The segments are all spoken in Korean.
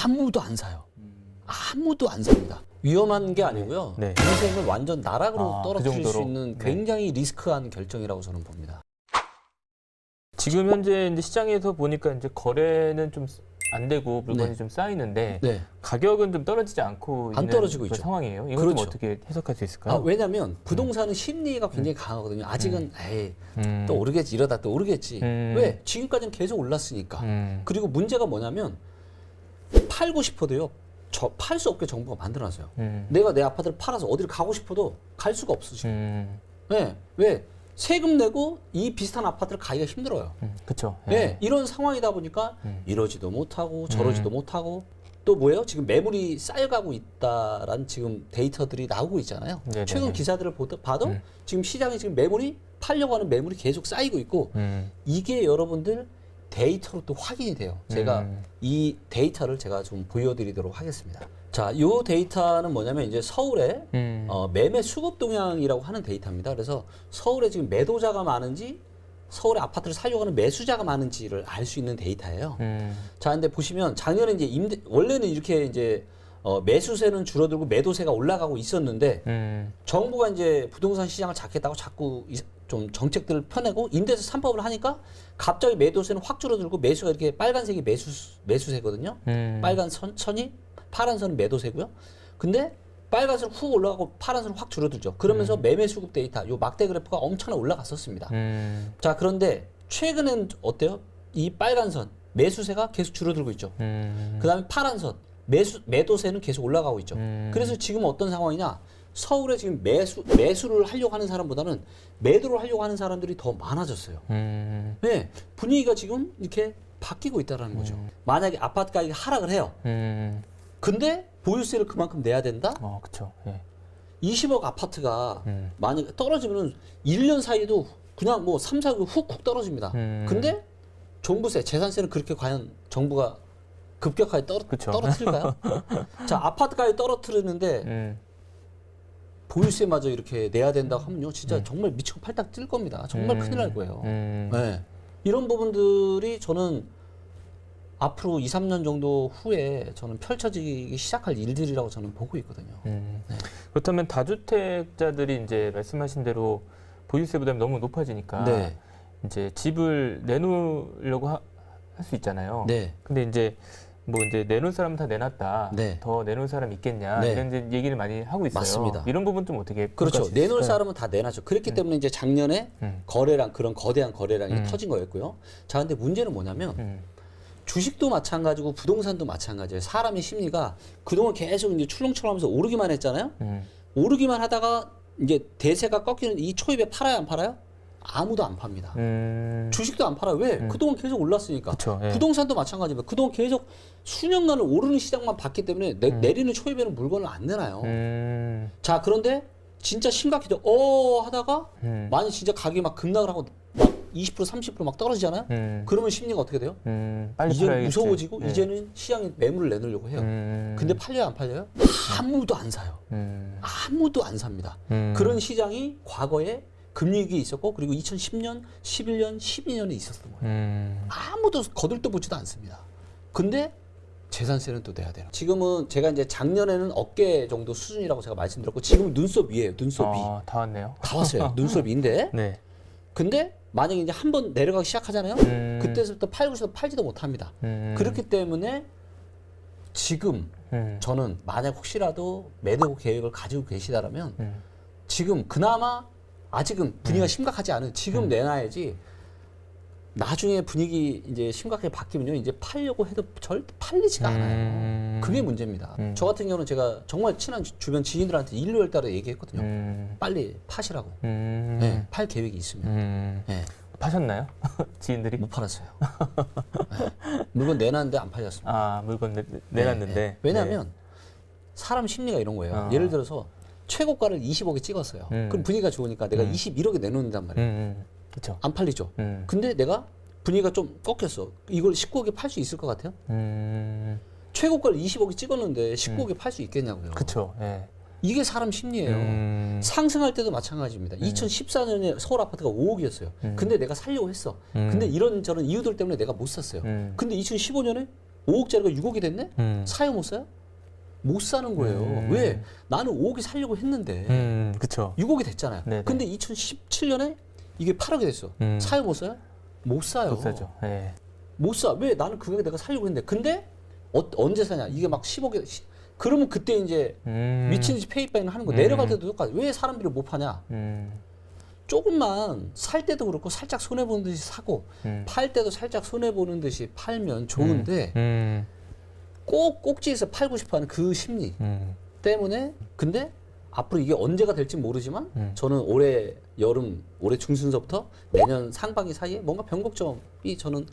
아무도 안 사요. 아무도 안 삽니다. 위험한 게 아니고요. 네. 인생을 완전 나락으로 떨어뜨릴 그 수 있는 네. 굉장히 리스크한 결정이라고 저는 봅니다. 지금 현재 이제 시장에서 보니까 이제 거래는 좀 안 되고 물건이 네. 좀 쌓이는데 네. 가격은 좀 떨어지지 않고 안 있는 떨어지고 그 있죠. 상황이에요. 이건 그렇죠. 좀 어떻게 해석할 수 있을까요? 왜냐하면 부동산은 심리가 굉장히 강하거든요. 아직은 에이, 또 오르겠지 이러다 또 오르겠지. 왜? 지금까지는 계속 올랐으니까. 그리고 문제가 뭐냐면 팔고 싶어도요. 팔 수 없게 정부가 만들어놨어요. 내가 내 아파트를 팔아서 어디를 가고 싶어도 갈 수가 없어 지금. 네. 왜? 세금 내고 이 비슷한 아파트를 가기가 힘들어요. 그렇죠. 네. 이런 상황이다 보니까 이러지도 못하고 저러지도 못하고 또 뭐예요? 지금 매물이 쌓여가고 있다라는 지금 데이터들이 나오고 있잖아요. 네네네. 최근 기사들을 봐도 지금 시장에 지금 매물이 팔려고 하는 매물이 계속 쌓이고 있고 이게 여러분들 데이터로 또 확인이 돼요. 제가 이 데이터를 제가 좀 보여드리도록 하겠습니다. 자, 이 데이터는 뭐냐면 이제 서울의 매매 수급 동향이라고 하는 데이터입니다. 그래서 서울에 지금 매도자가 많은지 서울에 아파트를 사려고 하는 매수자가 많은지를 알 수 있는 데이터예요. 자, 근데 보시면 작년에 이제 원래는 이렇게 이제 매수세는 줄어들고 매도세가 올라가고 있었는데 정부가 이제 부동산 시장을 잡겠다고 자꾸 좀 정책들을 펴내고 임대차 3법을 하니까 갑자기 매도세는 확 줄어들고 매수가 이렇게 빨간색이 매수세거든요. 빨간 선이 파란 선은 매도세고요. 근데 빨간색 훅 올라가고 파란 선은 확 줄어들죠. 그러면서 매매 수급 데이터, 요 막대 그래프가 엄청나게 올라갔었습니다. 자, 그런데 최근엔 어때요? 이 빨간 선 매수세가 계속 줄어들고 있죠. 그다음에 파란 선 매도세는 계속 올라가고 있죠. 그래서 지금 어떤 상황이냐? 서울에 지금 매수를 하려고 하는 사람보다는 매도를 하려고 하는 사람들이 더 많아졌어요. 네, 분위기가 지금 이렇게 바뀌고 있다는 거죠. 만약에 아파트 가격이 하락을 해요. 근데 보유세를 그만큼 내야 된다? 그렇죠. 예. 20억 아파트가 만약에 떨어지면은 1년 사이에도 그냥 뭐 3, 4억 훅훅 떨어집니다. 근데 종부세, 재산세는 그렇게 과연 정부가 급격하게 떨어뜨릴까요? 자, 아파트 가격 떨어뜨리는데 보유세마저 이렇게 내야 된다고 하면요. 진짜 정말 미치고 팔딱 뛸 겁니다. 정말 큰일 날 거예요. 네. 이런 부분들이 저는 앞으로 2, 3년 정도 후에 저는 펼쳐지기 시작할 일들이라고 저는 보고 있거든요. 네. 그렇다면 다주택자들이 이제 말씀하신 대로 보유세 부담이 너무 높아지니까 네. 이제 집을 내놓으려고 할 수 있잖아요. 네. 근데 이제 뭐 이제 내놓을 사람은 다 내놨다. 네. 더 내놓을 사람 있겠냐. 네. 이런 이제 얘기를 많이 하고 있어요. 맞습니다. 이런 부분 좀 어떻게 그렇죠. 내놓을 사람은 다 내놨죠. 그렇기 때문에 이제 작년에 거래량, 그런 거대한 거래량이 터진 거였고요. 자, 근데 문제는 뭐냐면 주식도 마찬가지고 부동산도 마찬가지예요. 사람의 심리가 그동안 계속 이제 출렁출렁하면서 오르기만 했잖아요. 오르기만 하다가 이제 대세가 꺾이는 이 초입에 팔아요, 안 팔아요? 아무도 안 팝니다. 주식도 안 팔아요. 왜? 그동안 계속 올랐으니까. 그쵸, 예. 부동산도 마찬가지입니다. 그동안 계속 수년간을 오르는 시장만 봤기 때문에 내리는 초입에는 물건을 안 내놔요. 자, 그런데 진짜 심각해져. 하다가 만약 진짜 가격이 막 급락을 하고 막 20% 30% 막 떨어지잖아요. 그러면 심리가 어떻게 돼요? 빨리 이제는 팔아야겠지. 무서워지고 예. 이제는 시장에 매물을 내놓으려고 해요. 근데 팔려요, 안 팔려요? 아무도 안 사요. 아무도 안 삽니다. 그런 시장이 과거에 금리위기 있었고 그리고 2010년, 11년, 12년에 있었던 거예요. 아무도 거들떠 보지도 않습니다. 근데 재산세는 또 내야 돼요. 지금은 제가 이제 작년에는 어깨 정도 수준이라고 제가 말씀드렸고 지금은 눈썹 위에요. 눈썹 위. 다 왔네요. 다 왔어요. 눈썹 위인데. 네. 근데 만약에 이제 한번 내려가기 시작하잖아요. 그때부터 팔고 싶어도 팔지도 못합니다. 그렇기 때문에 지금 저는 만약 혹시라도 매도 계획을 가지고 계시다라면 지금 그나마 아직은 분위기가 심각하지 않은 지금 내놔야지 나중에 분위기 이제 심각하게 바뀌면요 이제 팔려고 해도 절대 팔리지가 않아요. 그게 문제입니다. 저 같은 경우는 제가 정말 친한 주변 지인들한테 일요일 달에 얘기했거든요. 빨리 파시라고. 네, 팔 계획이 있으면. 네. 파셨나요? 지인들이? 못 팔았어요. 네. 물건 내놨는데 안 팔렸습니다. 물건 내놨는데. 네. 왜냐하면 사람 심리가 이런 거예요. 예를 들어서 최고가를 20억에 찍었어요. 그럼 분위기가 좋으니까 내가 21억에 내놓는단 말이에요. 그렇죠. 안 팔리죠. 근데 내가 분위기가 좀 꺾였어. 이걸 19억에 팔 수 있을 것 같아요? 최고가를 20억에 찍었는데 19억에 팔 수 있겠냐고요. 그렇죠. 예. 이게 사람 심리예요. 상승할 때도 마찬가지입니다. 2014년에 서울 아파트가 5억이었어요. 근데 내가 살려고 했어. 근데 이런저런 이유들 때문에 내가 못 샀어요. 근데 2015년에 5억짜리가 6억이 됐네? 사요 못 사요? 못 사는 거예요. 왜? 나는 5억이 살려고 했는데 그쵸. 6억이 됐잖아요. 네네. 근데 2017년에 이게 8억이 됐어. 사요 못 사요? 못 사요. 못 사죠. 네. 못 사. 왜? 나는 그게 내가 살려고 했는데. 근데 언제 사냐? 이게 막 10억에 그러면 그때 이제 미친 듯이 페이백을 하는 거. 내려갈 때도 똑같아. 왜 사람들이 못 파냐? 조금만 살 때도 그렇고 살짝 손해 보는 듯이 사고 팔 때도 살짝 손해 보는 듯이 팔면 좋은데 꼭 꼭지에서 팔고 싶어하는 그 심리 때문에. 근데 앞으로 이게 언제가 될지 모르지만 저는 올해 여름, 올해 중순서부터 내년 상반기 사이에 뭔가 변곡점이 저는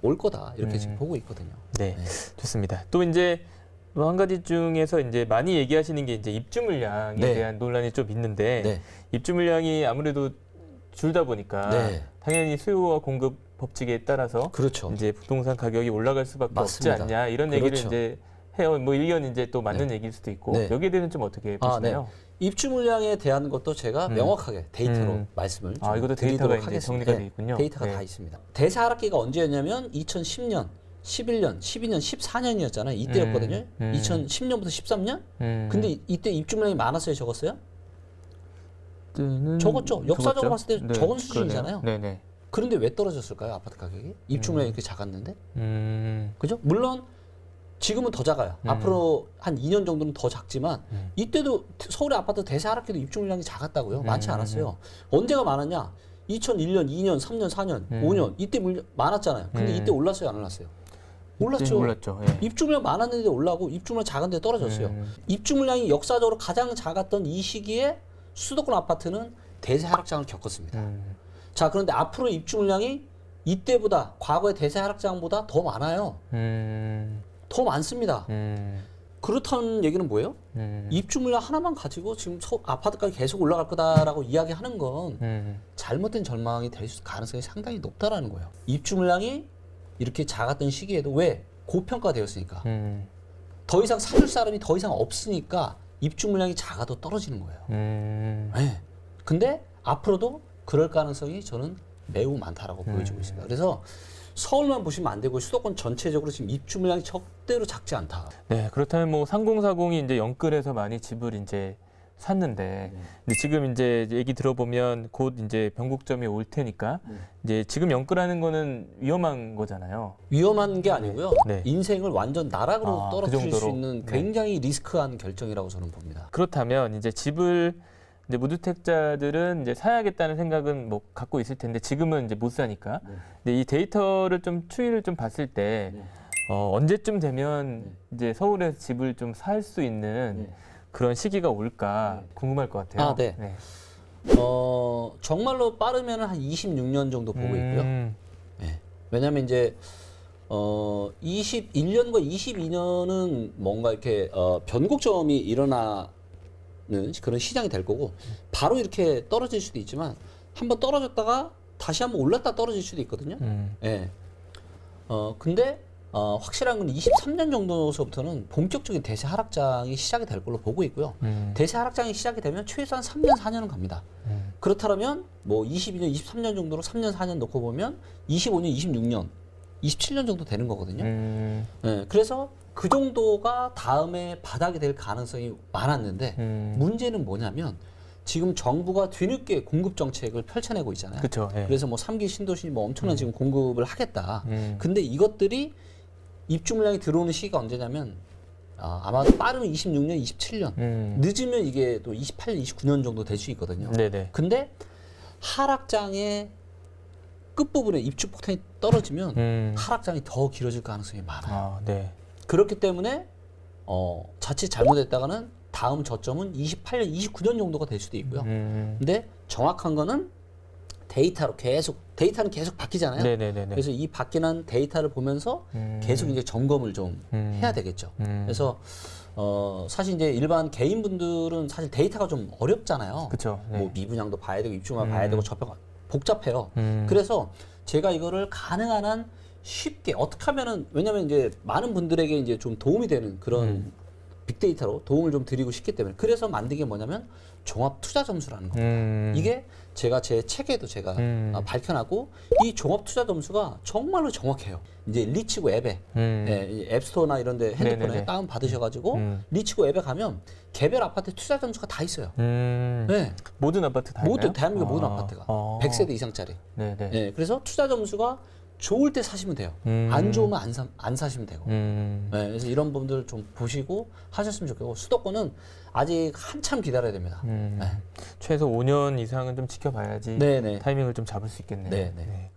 올 거다 이렇게 지금 보고 있거든요. 네, 좋습니다. 또 이제 또 한 가지 중에서 이제 많이 얘기하시는 게 이제 입주 물량에 네. 대한 논란이 좀 있는데 네. 입주 물량이 아무래도 줄다 보니까 네. 당연히 수요와 공급 법칙에 따라서 그렇죠. 이제 부동산 가격이 올라갈 수밖에 맞습니다. 없지 않냐 이런 그렇죠. 얘기를 이제 해요. 뭐 일견 이제 또 맞는 네. 얘기일 수도 있고 네. 여기에 대해서는 좀 어떻게 보시나요? 입주 물량에 대한 것도 제가 명확하게 데이터로 말씀을 좀 이것도 데이터가 드리도록 이제 하겠습니다. 정리가 돼 있군요. 데이터가 네. 다 있습니다. 대세 하락기가 언제였냐면 2010년, 11년, 12년, 14년이었잖아요. 이때였거든요. 2010년부터 13년? 근데 이때 입주 물량이 많았어요, 적었어요? 적었죠. 역사적으로 봤을 때 네, 적은 수준이잖아요. 네네. 그런데 왜 떨어졌을까요? 아파트 가격이? 입주 물량이 이렇게 작았는데? 그죠? 물론 지금은 더 작아요. 앞으로 한 2년 정도는 더 작지만 이때도 서울의 아파트 대세 하락기도 입주 물량이 작았다고요. 많지 않았어요. 언제가 많았냐? 2001년, 2년, 3년, 4년, 5년 이때 물량 많았잖아요. 근데 이때 올랐어요, 안 올랐어요? 올랐죠. 올랐죠. 예. 입주 물량 많았는데 올라고 입주 물량 작은데 떨어졌어요. 입주 물량이 역사적으로 가장 작았던 이 시기에 수도권 아파트는 대세 하락장을 겪었습니다. 자, 그런데 앞으로 입주 물량이 이때보다 과거의 대세 하락장보다 더 많아요. 더 많습니다. 그렇다는 얘기는 뭐예요? 입주 물량 하나만 가지고 지금 아파트 가격이 계속 올라갈 거다라고 이야기하는 건 잘못된 전망이 될 가능성이 상당히 높다라는 거예요. 입주 물량이 이렇게 작았던 시기에도 왜? 고평가되었으니까. 더 이상 사줄 사람이 더 이상 없으니까 입주 물량이 작아도 떨어지는 거예요. 네. 근데 앞으로도 그럴 가능성이 저는 매우 많다라고 보여지고 있습니다. 그래서 서울만 보시면 안 되고 수도권 전체적으로 지금 입주 물량이 적대로 작지 않다. 네, 그렇다면 뭐 3040이 이제 영끌에서 많이 집을 이제 샀는데 근데 지금 이제 얘기 들어보면 곧 이제 변곡점이 올 테니까 이제 지금 영끌하는 거는 위험한 거잖아요. 위험한 게 아니고요. 네. 인생을 완전 나락으로 그 떨어뜨릴 수 정도로? 있는 네. 굉장히 리스크한 결정이라고 저는 봅니다. 그렇다면 이제 집을 이제 무주택자들은 이제 사야겠다는 생각은 뭐 갖고 있을 텐데 지금은 이제 못 사니까. 근데 이 데이터를 좀 추이를 좀 봤을 때 언제쯤 되면 이제 서울에서 집을 좀 살 수 있는 그런 시기가 올까 궁금할 것 같아요. 아, 네. 정말로 빠르면 한 26년 정도 보고 있고요. 네. 왜냐하면 이제 21년과 22년은 뭔가 이렇게 변곡점이 일어나는 그런 시장이 될 거고 바로 이렇게 떨어질 수도 있지만 한번 떨어졌다가 다시 한번 올랐다 떨어질 수도 있거든요. 예. 근데 확실한 건 23년 정도서부터는 본격적인 대세 하락장이 시작이 될 걸로 보고 있고요. 대세 하락장이 시작이 되면 최소한 3년, 4년은 갑니다. 그렇다면 뭐 22년, 23년 정도로 3년, 4년 놓고 보면 25년, 26년, 27년 정도 되는 거거든요. 예, 그래서 그 정도가 다음에 바닥이 될 가능성이 많았는데 문제는 뭐냐면 지금 정부가 뒤늦게 공급 정책을 펼쳐내고 있잖아요. 그렇죠. 예. 그래서 뭐 3기 신도시 뭐 엄청난 지금 공급을 하겠다. 근데 이것들이 입주 물량이 들어오는 시기가 언제냐면 아마도 빠르면 26년, 27년, 늦으면 이게 또 28년, 29년 정도 될 수 있거든요. 네네. 근데 하락장의 끝부분에 입주 폭탄이 떨어지면 하락장이 더 길어질 가능성이 많아요. 아, 네. 그렇기 때문에 자칫 잘못했다가는 다음 저점은 28년, 29년 정도가 될 수도 있고요. 근데 정확한 거는 데이터는 계속 바뀌잖아요. 네네네. 그래서 이 바뀌는 데이터를 보면서 계속 이제 점검을 좀 해야 되겠죠. 그래서 사실 이제 일반 개인분들은 사실 데이터가 좀 어렵잖아요. 그렇죠. 네. 뭐 미분양도 봐야 되고 입주만 봐야 되고 접평 복잡해요. 그래서 제가 이거를 가능한 한 쉽게 어떻게 하면은 왜냐면 이제 많은 분들에게 이제 좀 도움이 되는 그런 빅데이터로 도움을 좀 드리고 싶기 때문에 그래서 만든 게 뭐냐면 종합 투자 점수라는 겁니다. 이게 제가 제 책에도 제가 밝혀놨고 이 종합 투자 점수가 정말로 정확해요. 이제 리치고 앱에 이 앱스토어나 이런 데 핸드폰에 네네네. 다운 받으셔가지고 리치고 앱에 가면 개별 아파트 투자 점수가 다 있어요. 네. 모든 아파트 다 모든 있나요? 대한민국 모든 아파트가 100세대 이상짜리. 네네. 네, 그래서 투자 점수가 좋을 때 사시면 돼요. 안 좋으면 안 사시면 되고. 네, 그래서 이런 분들 좀 보시고 하셨으면 좋겠고 수도권은 아직 한참 기다려야 됩니다. 최소 5년 이상은 좀 지켜봐야지 네네. 타이밍을 좀 잡을 수 있겠네요. 네네. 네.